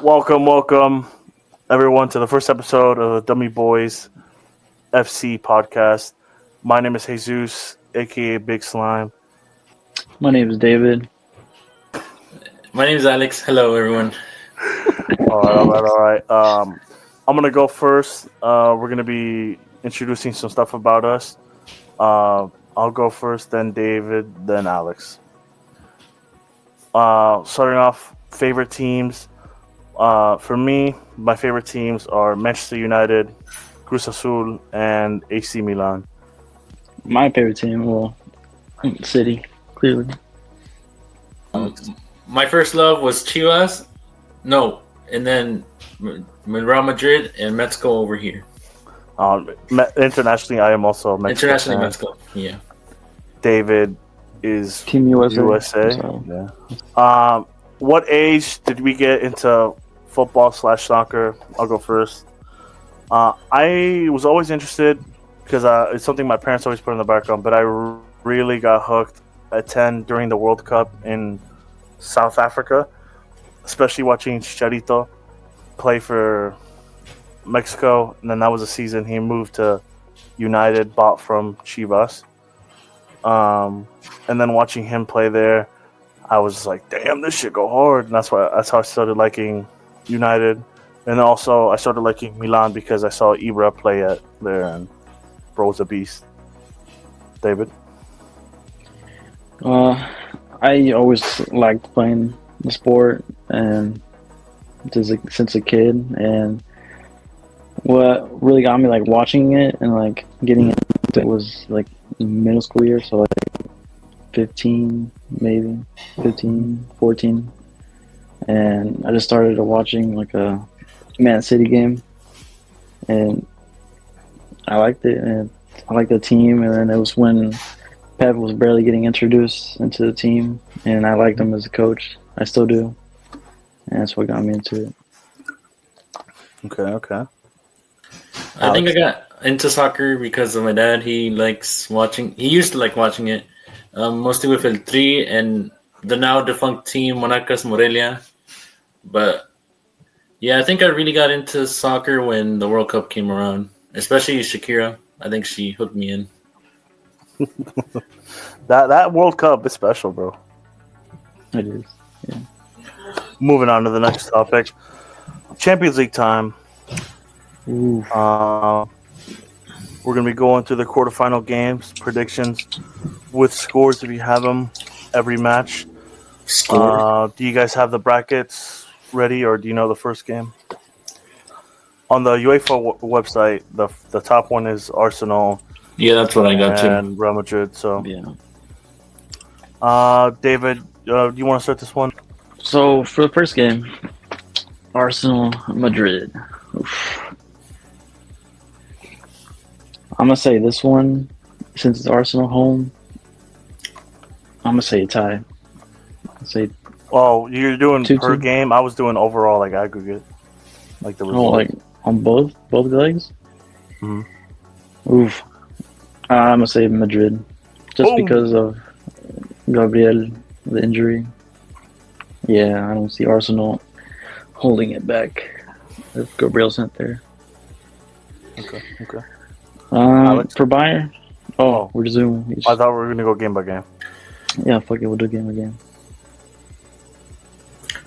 Welcome, everyone, to the first episode of the Dummy Boys FC podcast. My name is Jesus, aka Big Slime. My name is David. My name is Alex. Hello, everyone. All right. I'm gonna go first. We're gonna be introducing some stuff about us. I'll go first, then David, then Alex. Starting off, favorite teams. For me, my favorite teams are Manchester United, Cruz Azul, and AC Milan. My favorite team, City, clearly. My first love was Chivas. No, and then Real Madrid and Mexico over here. Internationally, I am also Mexican. Internationally, Mexico. Yeah. David is Team USA. USA. What age did we get into football/soccer? I'll go first. I was always interested because it's something my parents always put in the background, but I really got hooked at 10 during the World Cup in South Africa, especially watching Chicharito play for Mexico. And then that was a season he moved to United, bought from Chivas. And then watching him play there, I was just like, damn, this shit go hard. And that's how I started liking United. And also I started liking Milan because I saw Ibra play there, and bro was a beast. David? I always liked playing the sport and since a kid, and what really got me like watching it and like getting into it was like middle school year, so like 15, 14, and I just started watching like a Man City game, and I liked it, and I liked the team. And then it was when Pep was barely getting introduced into the team, and I liked him as a coach. I still do, and that's what got me into it. Okay. I think I got into soccer because of my dad. He used to like watching it, mostly with El Tri and the now defunct team Monarcas Morelia. But yeah, I think I really got into soccer when the World Cup came around, especially Shakira. I think she hooked me in. That World Cup is special, bro. It is, yeah. Moving on to the next topic. Champions League time. Ooh. We're going to be going through the quarterfinal games, predictions with scores if you have them every match. Score. Do you guys have the brackets ready, or do you know the first game? On the UEFA website, the top one is Arsenal. Yeah, that's what I got too. And Real Madrid. So, Yeah. David, do you want to start this one? So for the first game, Arsenal Madrid. Oof. I'm gonna say this one, since it's Arsenal home. I'm gonna say a tie. I'll say Oh, you're doing 2-2. per game. I was doing overall, like aggregate, like the result. like on both legs. Mhm. Oof. I'm gonna say Madrid, just Boom. because of Gabriel, the injury. Yeah, I don't see Arsenal holding it back if Gabriel's not there. Okay. For Bayern, we're just doing. I thought we were gonna go game by game. Yeah, fuck it, we'll do game again.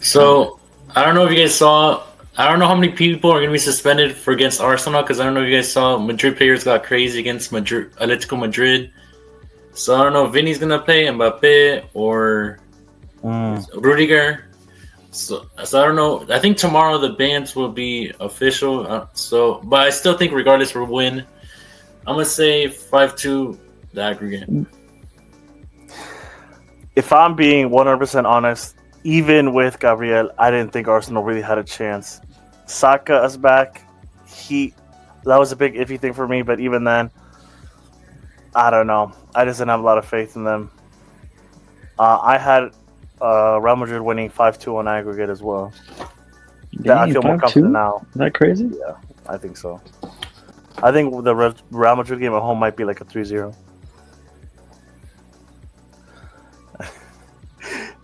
So I don't know if you guys saw. I don't know how many people are going to be suspended for against Arsenal, because I don't know if you guys saw Madrid players got crazy against Atletico Madrid. So I don't know if Vinny's going to play, Mbappe, or Rudiger. So I don't know. I think tomorrow the bans will be official. But I still think regardless we'll win. I'm going to say 5-2 the aggregate. If I'm being 100% honest, even with Gabriel, I didn't think Arsenal really had a chance. Saka is back. That was a big iffy thing for me, but even then, I don't know. I just didn't have a lot of faith in them. I had Real Madrid winning 5-2 on aggregate as well. Dang, I feel more 5-2? confident now. Is that crazy? Yeah, I think so. I think the Real Madrid game at home might be like a 3-0.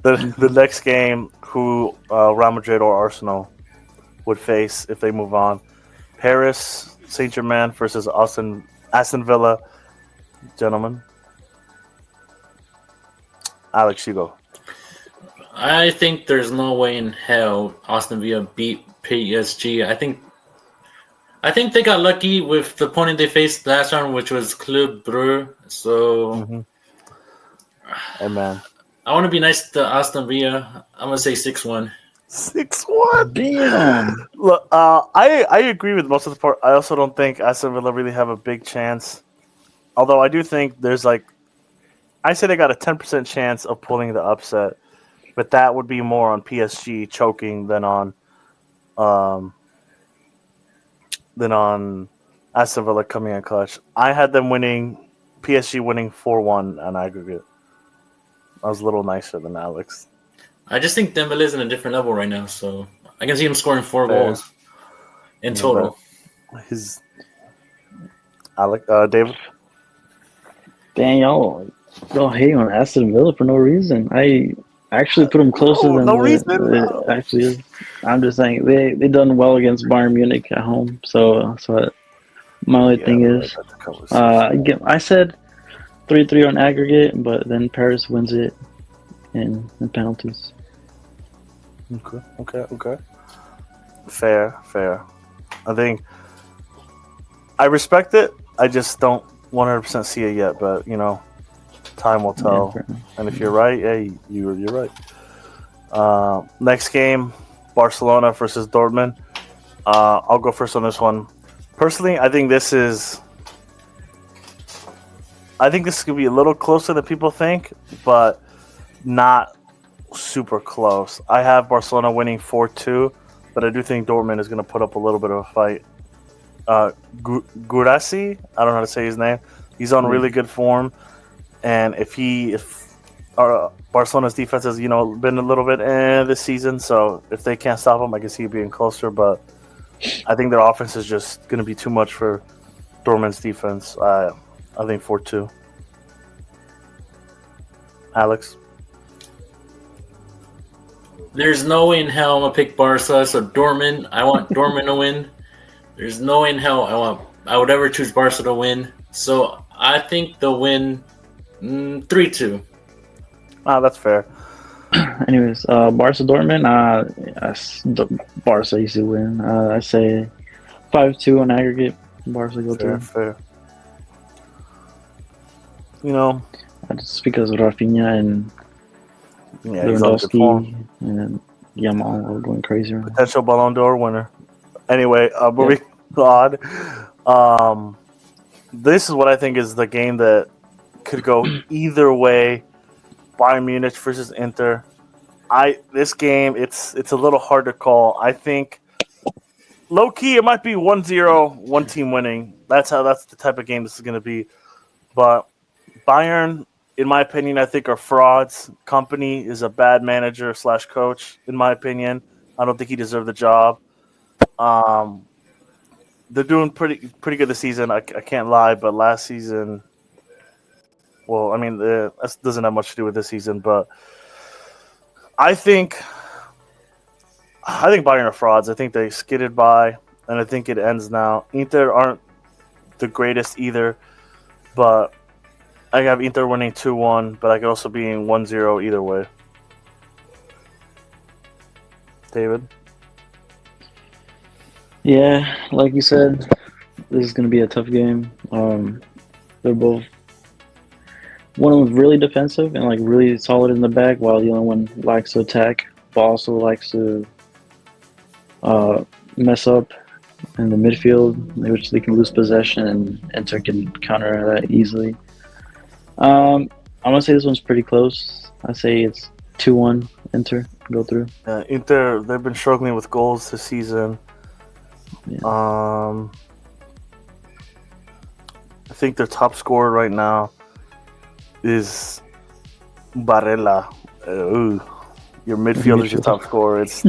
The next game, Real Madrid or Arsenal? would face if they move on. Paris Saint-Germain versus Aston Villa. Gentlemen. Alex, you go. I think there's no way in hell Aston Villa beat PSG. I think they got lucky with the opponent they faced last round, which was Club Brugge. So, Hey, man. I want to be nice to Aston Villa. I'm gonna say 6-1. 6-1. Damn. Look, I agree with most of the part. I also don't think Aston Villa really have a big chance. Although I do think there's I say they got a 10% chance of pulling the upset, but that would be more on PSG choking than on Aston Villa coming in clutch. I had them PSG winning 4-1 on aggregate. I was a little nicer than Alex. I just think Dembele's in a different level right now, so I can see him scoring 4 goals in total. David? Dang, y'all hate on Aston Villa for no reason. I actually put them closer than it actually is. I'm just saying they done well against Bayern Munich at home, so that's what my only thing is. I said 3-3 on aggregate, but then Paris wins it in penalties. Okay. Fair. I think I respect it. I just don't 100% see it yet, but time will tell. Yeah, and if you're right, hey, you're right. Next game, Barcelona versus Dortmund. I'll go first on this one. Personally, I think this could be a little closer than people think, but not super close. I have Barcelona winning 4-2, but I do think Dortmund is going to put up a little bit of a fight. Gurasi, I don't know how to say his name. He's on really good form, and if Barcelona's defense has been a little bit this season, so if they can't stop him, I can see it being closer. But I think their offense is just going to be too much for Dortmund's defense. I think 4-2. Alex? There's no way in hell I'm gonna pick Barca, so Dortmund. I want Dortmund to win. There's no way in hell I would ever choose Barca to win. So I think they'll win 3-2. That's fair. Anyways, Barca Dortmund. Barca used to win. I say 5-2 on aggregate. Barca go through. Fair. Just because of Rafinha and Lewandowski and Yamal are going crazy. Potential Ballon d'Or winner. Anyway, moving on. This is what I think is the game that could go either way. Bayern Munich versus Inter. This game, it's a little hard to call. I think low key it might be 1-0, one team winning. That's the type of game this is going to be. But Bayern, in my opinion, I think are frauds. Company is a bad manager / coach, in my opinion. I don't think he deserved the job. They're doing pretty good this season. I can't lie, but last season, well, I mean, that doesn't have much to do with this season. But I think Bayern are frauds. I think they skidded by, and I think it ends now. Inter aren't the greatest either, but I have Inter winning 2-1, but I could also be in 1-0 either way. David? Yeah, like you said, this is going to be a tough game. They're both... One of them really defensive and really solid in the back, while the other one likes to attack, but also likes to mess up in the midfield, which they can lose possession and Inter can counter that easily. I'm gonna say this one's pretty close. I say it's 2-1 Inter go through. Inter, they've been struggling with goals this season. Yeah. I think their top scorer right now is Barella. Your midfielder is your top scorer. It's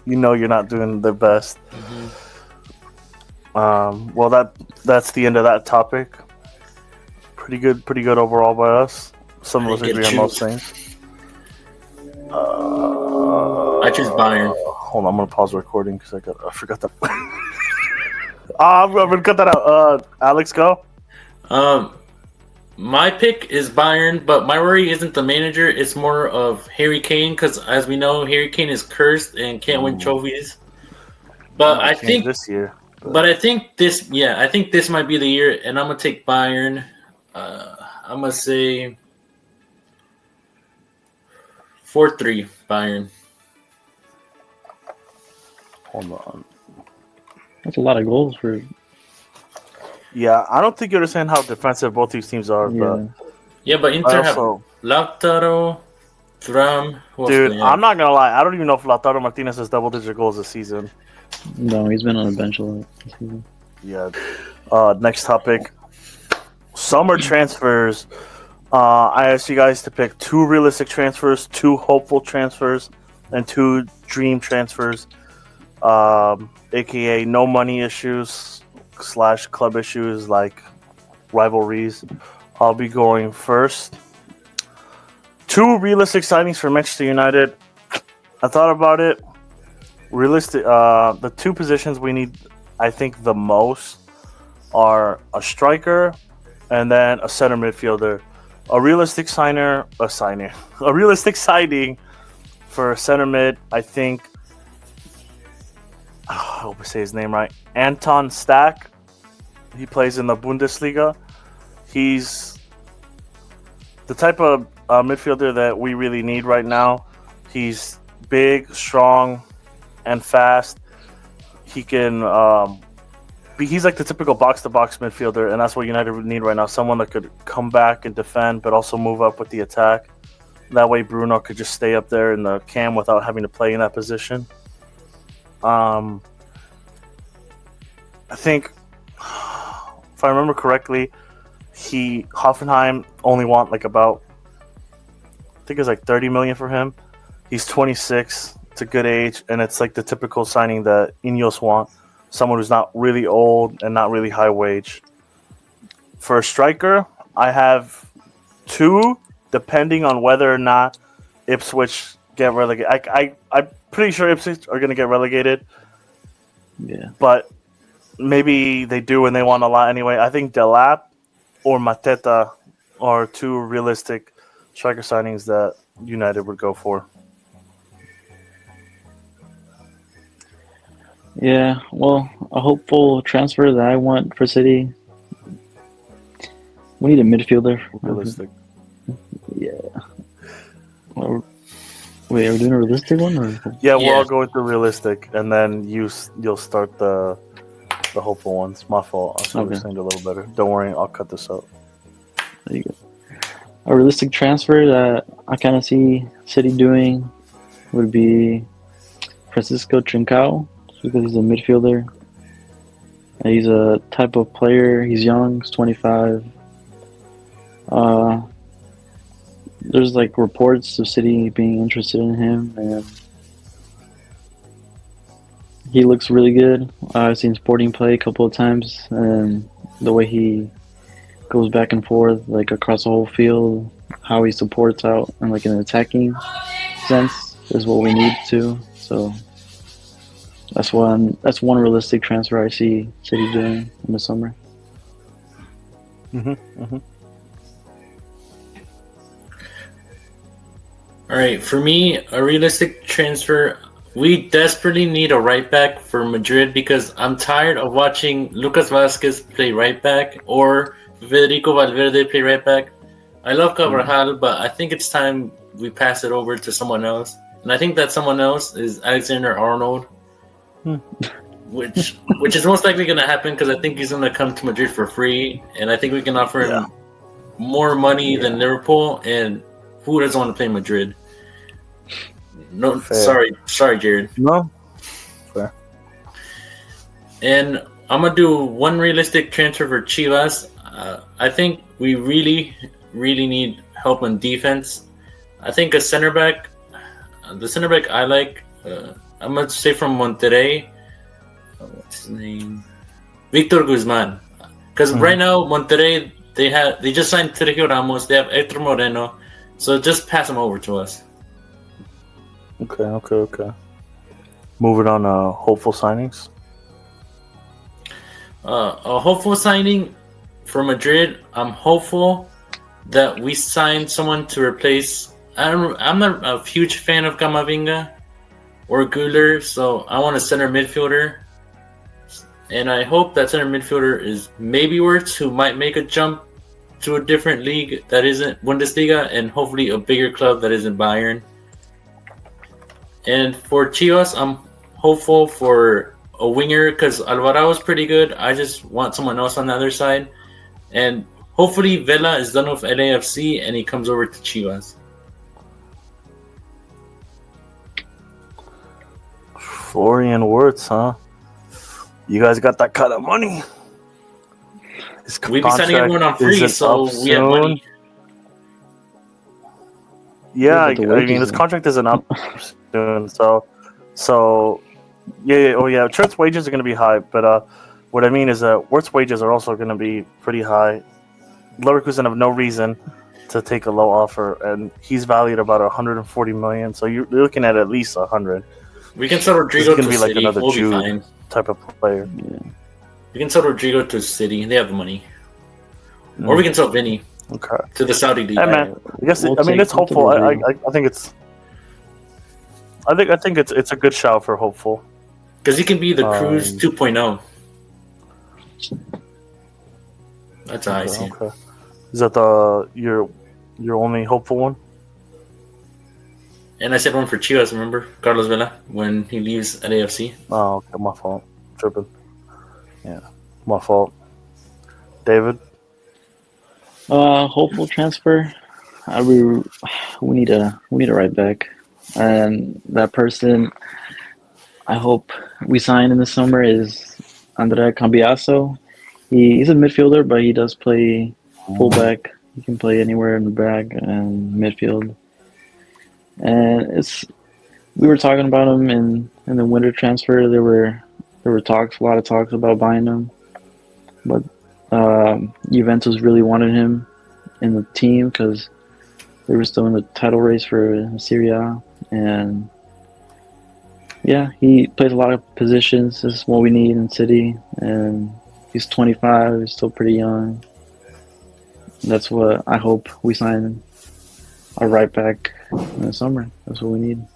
you're not doing the best. Well, that's the end of that topic. Pretty good overall by us. Some of us agree on most things. I choose Bayern. Hold on, I'm gonna pause the recording because I forgot that. I'm gonna cut that out. Alex, go. My pick is Bayern, but my worry isn't the manager. It's more of Harry Kane because, as we know, Harry Kane is cursed and can't win trophies. But I think this year. But I think this might be the year, and I'm gonna take Bayern. I'm gonna say 4-3 Bayern. Hold on. That's a lot of goals for. Yeah, I don't think you understand how defensive both these teams are, but Inter have Lautaro, Thuram. Dude, I'm not gonna lie. I don't even know if Lautaro Martinez has double-digit goals this season. No, he's been on the bench a lot this season. Yeah. Next topic. Summer transfers. I asked you guys to pick 2 realistic transfers, 2 hopeful transfers, and 2 dream transfers. AKA no money issues / club issues like rivalries. I'll be going first. 2 realistic signings for Manchester United. I thought about it. Realistic. The 2 positions we need, I think, the most are a striker and then a center midfielder. A realistic signing for center mid. I think. I hope I say his name right. Anton Stack. He plays in the Bundesliga. He's the type of midfielder that we really need right now. He's big, strong, and fast. He can he's like the typical box-to-box midfielder, and that's what United need right now. Someone that could come back and defend, but also move up with the attack. That way Bruno could just stay up there in the cam without having to play in that position. I think, if I remember correctly, Hoffenheim only want like about, I think it's like 30 million for him. He's 26. It's a good age, and it's like the typical signing that Ineos want. Someone who's not really old and not really high wage. For a striker, I have 2, depending on whether or not Ipswich get relegated. I'm pretty sure Ipswich are going to get relegated. Yeah. But maybe they do and they want a lot anyway. I think Delap or Mateta are 2 realistic striker signings that United would go for. Yeah, well, a hopeful transfer that I want for City. We need a midfielder. Realistic. Yeah. Wait, are we doing a realistic one? Or? Yeah, we're all going through realistic, and then you'll start the hopeful ones. My fault. I should have explained a little better. Don't worry, I'll cut this out. There you go. A realistic transfer that I kind of see City doing would be Francisco Trincao, because he's a midfielder. And he's a type of player. He's young. He's 25. There's like reports of City being interested in him, and he looks really good. I've seen Sporting play a couple of times, and the way he goes back and forth, like across the whole field, how he supports out and like an attacking sense is what we need to. So that's one realistic transfer I see City doing in the summer. All right, for me, a realistic transfer. We desperately need a right back for Madrid because I'm tired of watching Lucas Vazquez play right back or Federico Valverde play right back. I love Carvajal, but I think it's time we pass it over to someone else. And I think that someone else is Alexander-Arnold, which is most likely going to happen because I think he's going to come to Madrid for free, and I think we can offer him more money than Liverpool, and who doesn't want to play Madrid? No, Fair. sorry, Jared. No, fair. And I'm gonna do one realistic transfer for Chivas. I think we really need help on defense. I think a center back. The center back I like. I'm gonna say from Monterrey. What's his name? Victor Guzman. Because right now Monterrey they just signed Sergio Ramos. They have Héctor Moreno. So just pass him over to us. Okay. Moving on to hopeful signings. A hopeful signing for Madrid. I'm hopeful that we sign someone to replace. I'm not a huge fan of Camavinga or Güler, so I want a center midfielder. And I hope that center midfielder is maybe Wirtz, who might make a jump to a different league that isn't Bundesliga, and hopefully a bigger club that isn't Bayern. And for Chivas, I'm hopeful for a winger because Alvarado is pretty good. I just want someone else on the other side. And hopefully Vela is done with LAFC and he comes over to Chivas. Florian Wirtz, huh? You guys got that kind of money. We'd be signing everyone on free, so we have money. Yeah, I mean, his contract isn't up soon, so yeah. Oh yeah, Trent's wages are going to be high, but what I mean is that Wirtz's wages are also going to be pretty high. Leverkusen have no reason to take a low offer, and he's valued about 140 million. So you're looking at least 100. We can sell Rodrigo to be like City. Another we'll Jude type of player. Yeah. We can sell Rodrigo to City. They have the money. Or we can sell Vinny to the Saudi league. Hey man, I guess it's hopeful. I think it's. I think it's a good shout for hopeful. Because he can be the Cruz 2.0. That's how I see it. Okay. Is that your only hopeful one? And I said one for Chivas, remember? Carlos Vela, when he leaves at AFC. Oh, okay, my fault. Tripping. Yeah, my fault. David? Hopeful transfer. We need a right back. And that person I hope we sign in the summer is Andrea Cambiaso. He's a midfielder, but he does play fullback. He can play anywhere in the back and midfield. And we were talking about him in the winter transfer. There were a lot of talks about buying him, but Juventus really wanted him in the team because they were still in the title race for Serie A. And yeah, he plays a lot of positions. This is what we need in City. And he's 25. He's still pretty young. That's what I hope we sign a right back in the summer. That's what we need.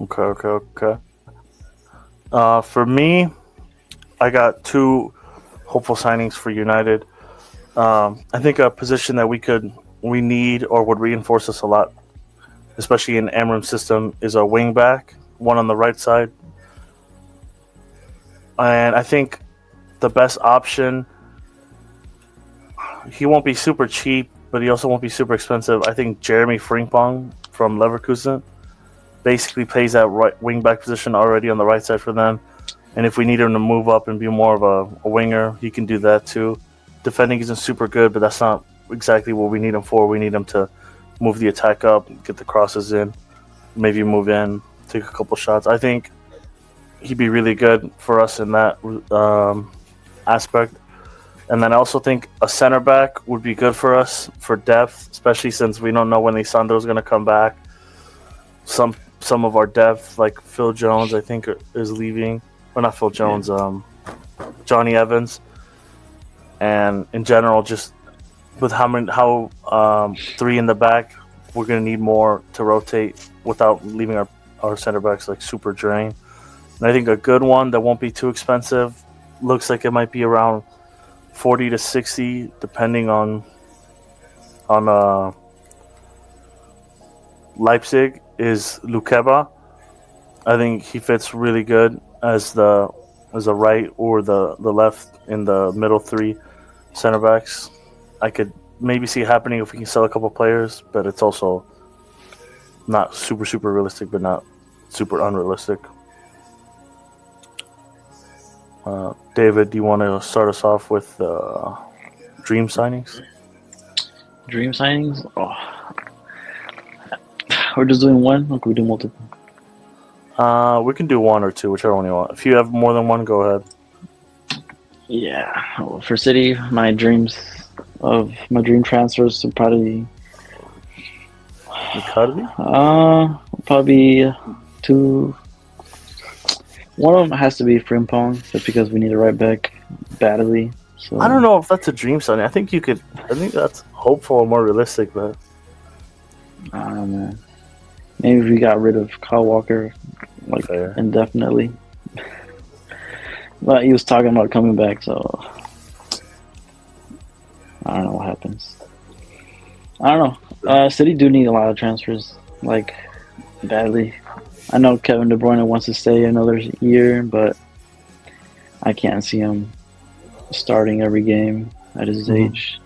Okay. For me, I got two hopeful signings for United. I think a position that we need or would reinforce us a lot, especially in Amram's system, is a wing back, one on the right side. And I think the best option, he won't be super cheap, but he also won't be super expensive. I think Jeremy Frimpong from Leverkusen basically plays that right wing back position already on the right side for them. And if we need him to move up and be more of a winger, he can do that too. Defending isn't super good, but that's not exactly what we need him for. We need him to move the attack up, get the crosses in, maybe move in, take a couple shots. I think he'd be really good for us in that aspect. And then I also think a center back would be good for us for depth, especially since we don't know when Lisandro's going to come back. Some of our depth, like Phil Jones, I think is leaving. Well, not Phil Jones, Johnny Evans. And in general, just with how three in the back, we're going to need more to rotate without leaving our center backs like super drained. And I think a good one that won't be too expensive, looks like it might be around 40 to 60, depending on Leipzig, is Lukeba. I think he fits really good as a right or the left in the middle three center backs. I could maybe see it happening if we can sell a couple players, but it's also not super realistic, but not super unrealistic. David, do you want to start us off with dream signings? Dream signings? Oh. We're just doing one, or can we do multiple? We can do one or two, whichever one you want. If you have more than one, go ahead. Yeah, well, for City, my dream transfers to probably Icardi? Probably two. One of them has to be Frimpong, just because we need a right back badly. So I don't know if that's a dream signing. I think that's hopeful and more realistic, but I don't know, man. Maybe if we got rid of Kyle Walker, like fair. indefinitely. But he was talking about coming back, so I don't know what happens. I don't know. City do need a lot of transfers, like badly. I know Kevin De Bruyne wants to stay another year, but I can't see him starting every game at his age.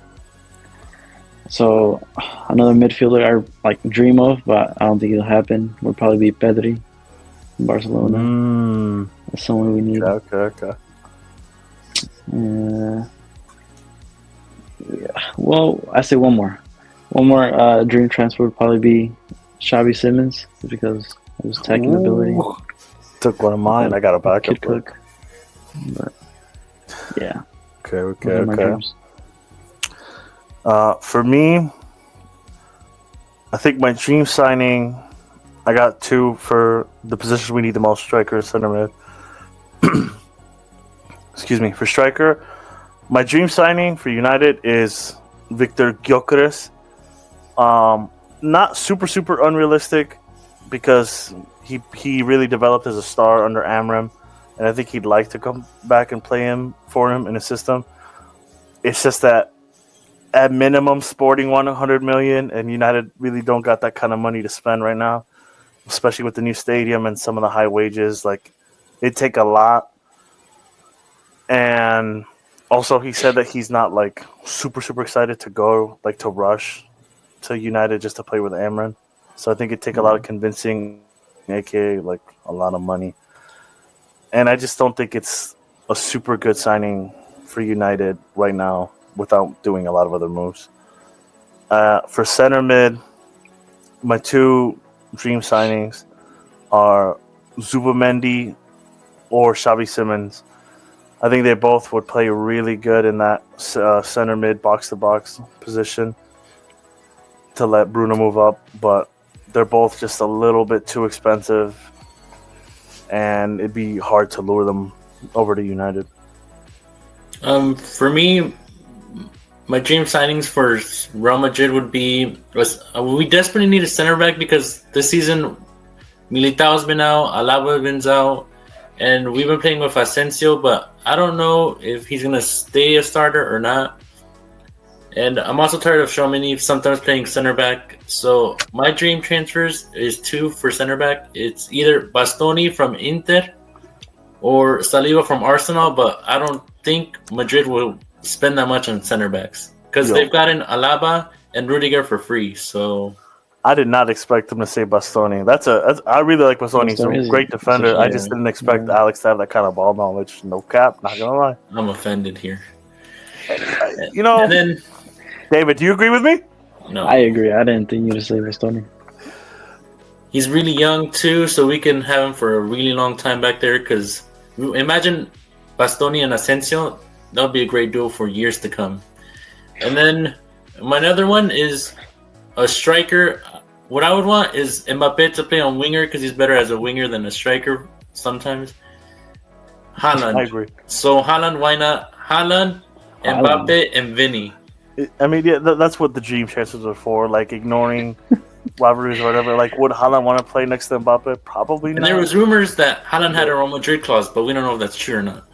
So another midfielder I dream of, but I don't think it'll happen, would probably be Pedri from Barcelona. That's someone we need. Okay. Yeah. Well, I say one more. One more dream transfer would probably be Xavi Simons, because of his attacking ability. Took one of mine. I got a backup. Kid Cook. But yeah. Okay. For me, I think my dream signing, I got two for the positions we need the most: striker and center mid. Excuse me. For striker, my dream signing for United is Victor Gyökeres. Not super unrealistic, because he really developed as a star under Amram, and I think he'd like to come back and play for him in his system. It's just that at minimum, Sporting won 100 million, and United really don't got that kind of money to spend right now, especially with the new stadium and some of the high wages. Like, it'd take a lot. And also, he said that he's not like super excited to go, like, to rush to United just to play with Amran. So I think it'd take a lot of convincing, aka like a lot of money. And I just don't think it's a super good signing for United right now without doing a lot of other moves. For center mid, my two dream signings are Zubamendi or Xavi Simons. I think they both would play really good in that center mid box-to-box position to let Bruno move up, but they're both just a little bit too expensive, and it'd be hard to lure them over to United. For me, my dream signings for Real Madrid would be we desperately need a center back, because this season Militao's been out, Alaba been out, and we've been playing with Asensio, but I don't know if he's gonna stay a starter or not. And I'm also tired of Tchouaméni sometimes playing center back. So my dream transfers is two for center back. It's either Bastoni from Inter or Saliba from Arsenal, but I don't think Madrid will spend that much on center backs, because they've gotten Alaba and Rudiger for free. So I did not expect him to say Bastoni. I really like Bastoni. He's a great defender. I just didn't expect Alex to have that kind of ball knowledge. No cap, not gonna lie. I'm offended here. And then, David, do you agree with me? No, I agree. I didn't think you would say Bastoni. He's really young too, so we can have him for a really long time back there. Because imagine Bastoni and Asensio. That would be a great duo for years to come. And then my other one is a striker. What I would want is Mbappe to play on winger, because he's better as a winger than a striker sometimes. Haaland. I agree. So Haaland, why not? Haaland, Mbappe, and Vinny. I mean, yeah, that's what the dream chances are for. Like, ignoring rivalries or whatever. Like, would Haaland want to play next to Mbappe? Probably not. And there was rumors that Haaland had a Real Madrid clause, but we don't know if that's true or not.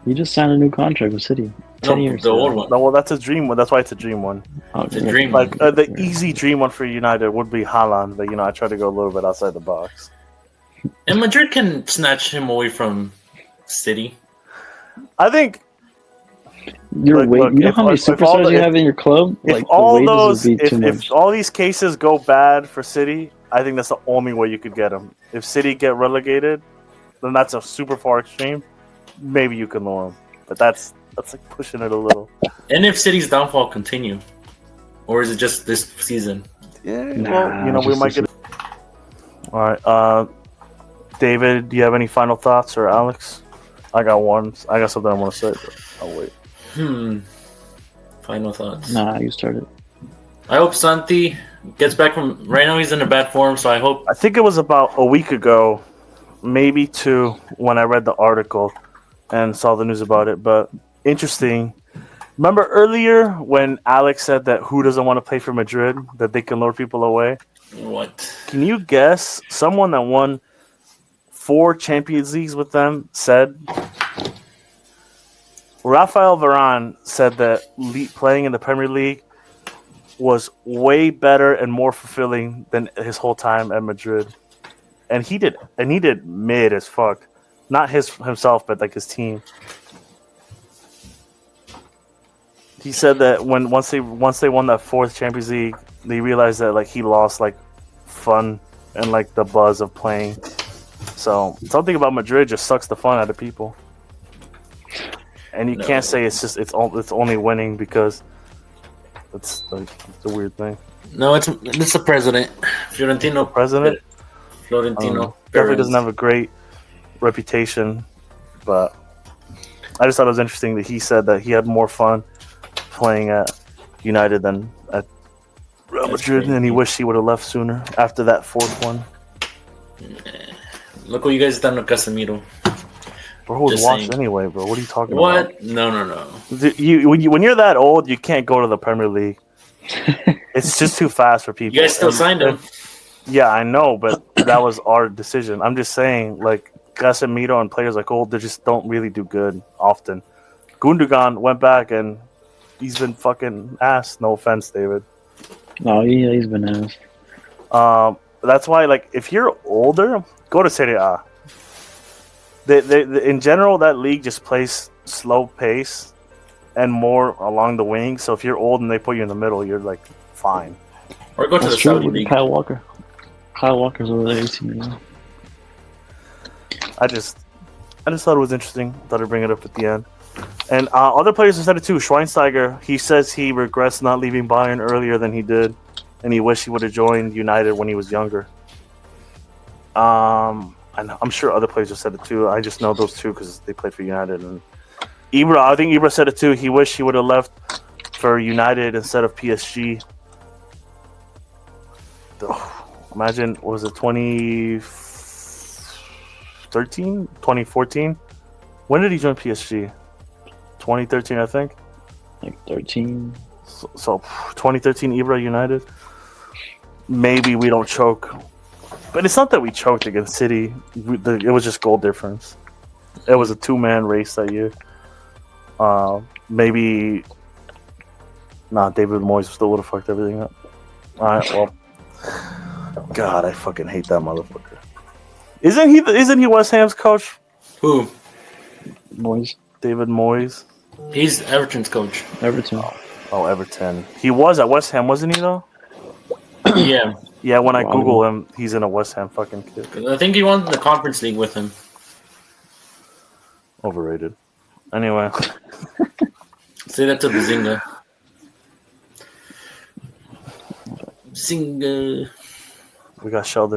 He just signed a new contract with City. 10 years. The old one. No, well, that's a dream one. That's why it's a dream one. It's a dream one. Like, the easy dream one for United would be Haaland, but, I try to go a little bit outside the box. And Madrid can snatch him away from City. I think... You know how many superstars you have in your club? If all these cases go bad for City, I think that's the only way you could get them. If City get relegated, then that's a super far extreme. Maybe you can lure them, but that's like pushing it a little. And if City's downfall continue, or is it just this season? Yeah, we might get. All right, David, do you have any final thoughts, or Alex? I got one. I got something I want to say, but I'll wait. Final thoughts. Nah, you started. I hope Santi gets back from. Right now, he's in a bad form, so I hope. I think it was about a week ago, maybe two, when I read the article and saw the news about it. But interesting. Remember earlier when Alex said that who doesn't want to play for Madrid, that they can lure people away? What? Can you guess? Someone that won 4 Champions Leagues with them said. Rafael Varane said that playing in the Premier League was way better and more fulfilling than his whole time at Madrid. And he did mid as fuck. Not himself, but like his team. He said that once they won that 4th Champions League, they realized that like he lost like fun and like the buzz of playing. So something about Madrid just sucks the fun out of people. And you can't say it's only winning because it's a weird thing. No, it's the president, Florentino. President Florentino definitely doesn't have a great reputation, but I just thought it was interesting that he said that he had more fun playing at United than at Real Madrid, and he wished he would have left sooner after that 4th one. Look what you guys done to Casemiro. Bro, who was washed anyway, bro? What are you talking about? What? No. When you're that old, you can't go to the Premier League. It's just too fast for people. You guys still signed him. Yeah, I know, but that was our decision. I'm just saying, like, Casemiro and players like old, they just don't really do good often. Gundogan went back and he's been fucking ass. No offense, David. No, he's been ass. That's why, like, if you're older, go to Serie A. They in general, that league just plays slow pace and more along the wing. So if you're old and they put you in the middle, you're like fine. Or go to the Saudi league. Kyle Walker. Kyle Walker's over there 18 years old. I just thought it was interesting. Thought I'd bring it up at the end. And other players have said it too. Schweinsteiger, he says he regrets not leaving Bayern earlier than he did, and he wished he would have joined United when he was younger. And I'm sure other players have said it too. I just know those two because they played for United. And I think Ibra said it too. He wished he would have left for United instead of PSG. Imagine, what was it 2013? 2014? When did he join PSG? 2013, I think. Like 13. So 2013 Ibra United. Maybe we don't choke. But it's not that we choked against City. It was just goal difference. It was a 2-man race that year. Maybe... Nah, David Moyes still would have fucked everything up. Alright, well... God, I fucking hate that motherfucker. Isn't he West Ham's coach? Who? Moyes. David Moyes. He's Everton's coach. Everton. Oh, Everton. He was at West Ham, wasn't he, though? Yeah. Yeah, when I Google him, he's in a West Ham fucking kid. I think he won the Conference League with him. Overrated. Anyway. Say that to Bazinga. Zinga. We got Sheldon.